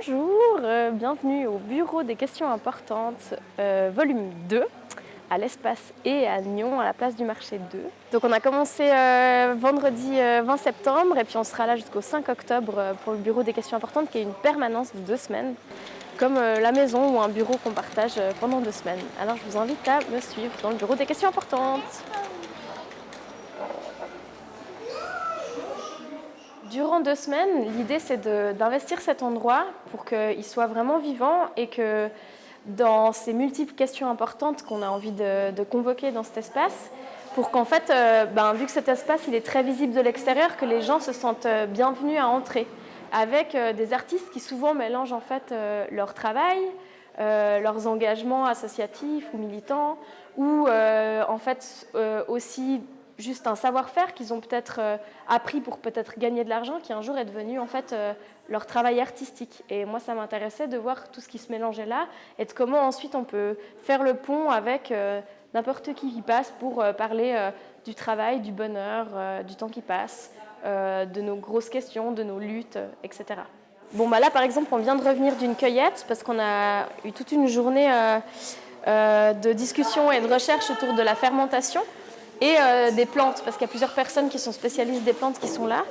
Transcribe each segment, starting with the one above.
Bonjour, bienvenue au Bureau des questions importantes, volume 2, à l'Espace et à Nyon, à la place du Marché 2. Donc on a commencé vendredi 20 septembre et puis on sera là jusqu'au 5 octobre pour le Bureau des questions importantes qui est une permanence de 2 semaines, comme la maison ou un bureau qu'on partage pendant 2 semaines. Alors je vous invite à me suivre dans le Bureau des questions importantes. Durant 2 semaines, l'idée c'est d'investir cet endroit pour qu'il soit vraiment vivant et que dans ces multiples questions importantes qu'on a envie de convoquer dans cet espace, pour qu'en fait, vu que cet espace il est très visible de l'extérieur, que les gens se sentent bienvenus à entrer, avec des artistes qui souvent mélangent en fait leur travail, leurs engagements associatifs ou militants, ou en fait aussi juste un savoir-faire qu'ils ont peut-être appris pour peut-être gagner de l'argent, qui un jour est devenu en fait leur travail artistique. Et moi, ça m'intéressait de voir tout ce qui se mélangeait là et de comment ensuite on peut faire le pont avec n'importe qui passe pour parler du travail, du bonheur, du temps qui passe, de nos grosses questions, de nos luttes, etc. Bon, là, par exemple, on vient de revenir d'une cueillette parce qu'on a eu toute une journée de discussion et de recherche autour de la fermentation et des plantes, parce qu'il y a plusieurs personnes qui sont spécialistes des plantes qui sont là.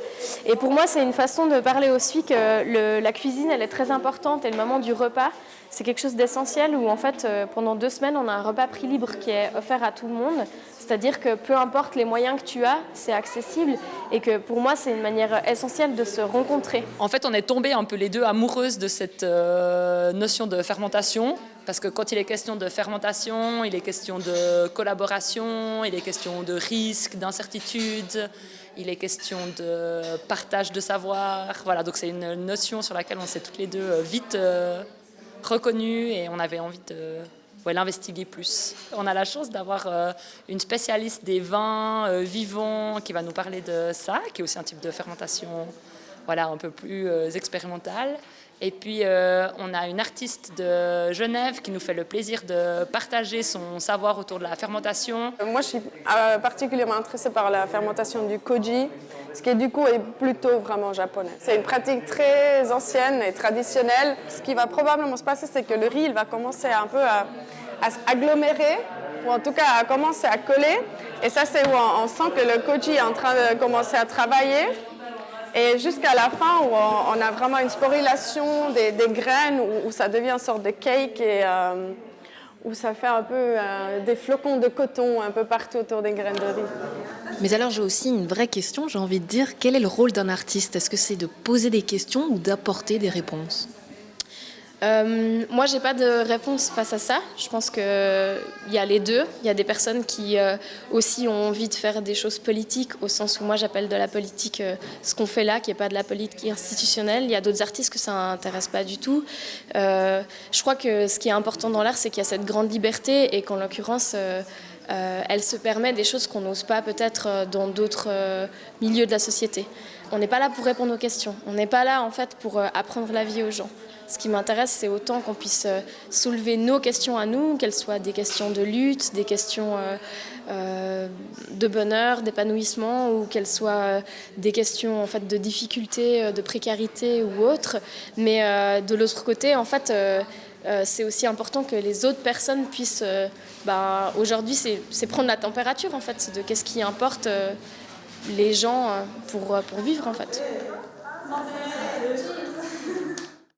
Et pour moi, c'est une façon de parler aussi que la cuisine, elle est très importante, et le moment du repas, c'est quelque chose d'essentiel où, en fait, pendant 2 semaines, on a un repas prix libre qui est offert à tout le monde. C'est-à-dire que peu importe les moyens que tu as, c'est accessible, et que pour moi, c'est une manière essentielle de se rencontrer. En fait, on est tombés un peu les deux amoureuses de cette notion de fermentation. Parce que quand il est question de fermentation, il est question de collaboration, il est question de risque, d'incertitude, il est question de partage de savoir. Voilà, donc c'est une notion sur laquelle on s'est toutes les deux vite reconnues et on avait envie de l'investiguer plus. On a la chance d'avoir une spécialiste des vins vivants qui va nous parler de ça, qui est aussi un type de fermentation un peu plus expérimentale. Et puis, on a une artiste de Genève qui nous fait le plaisir de partager son savoir autour de la fermentation. Moi, je suis particulièrement intéressée par la fermentation du koji, ce qui du coup est plutôt vraiment japonais. C'est une pratique très ancienne et traditionnelle. Ce qui va probablement se passer, c'est que le riz il va commencer un peu à s'agglomérer, ou en tout cas à commencer à coller. Et ça, c'est où on sent que le koji est en train de commencer à travailler. Et jusqu'à la fin, où on a vraiment une sporulation des graines, où ça devient une sorte de cake et où ça fait un peu des flocons de coton un peu partout autour des graines de riz. Mais alors j'ai aussi une vraie question, j'ai envie de dire, quel est le rôle d'un artiste? Est-ce que c'est de poser des questions ou d'apporter des réponses? Moi, j'ai pas de réponse face à ça. Je pense qu'il y a les deux. Il y a des personnes qui aussi ont envie de faire des choses politiques, au sens où moi j'appelle de la politique ce qu'on fait là, qui n'est pas de la politique institutionnelle. Il y a d'autres artistes que ça n'intéresse pas du tout. Je crois que ce qui est important dans l'art, c'est qu'il y a cette grande liberté et qu'en l'occurrence, elle se permet des choses qu'on n'ose pas peut-être dans d'autres milieux de la société. On n'est pas là pour répondre aux questions. On n'est pas là en fait pour apprendre la vie aux gens. Ce qui m'intéresse, c'est autant qu'on puisse soulever nos questions à nous, qu'elles soient des questions de lutte, des questions de bonheur, d'épanouissement, ou qu'elles soient des questions en fait, de difficulté, de précarité ou autre. Mais de l'autre côté, en fait, c'est aussi important que les autres personnes puissent... aujourd'hui, c'est prendre la température, en fait, de qu'est-ce qui importe les gens pour vivre, en fait.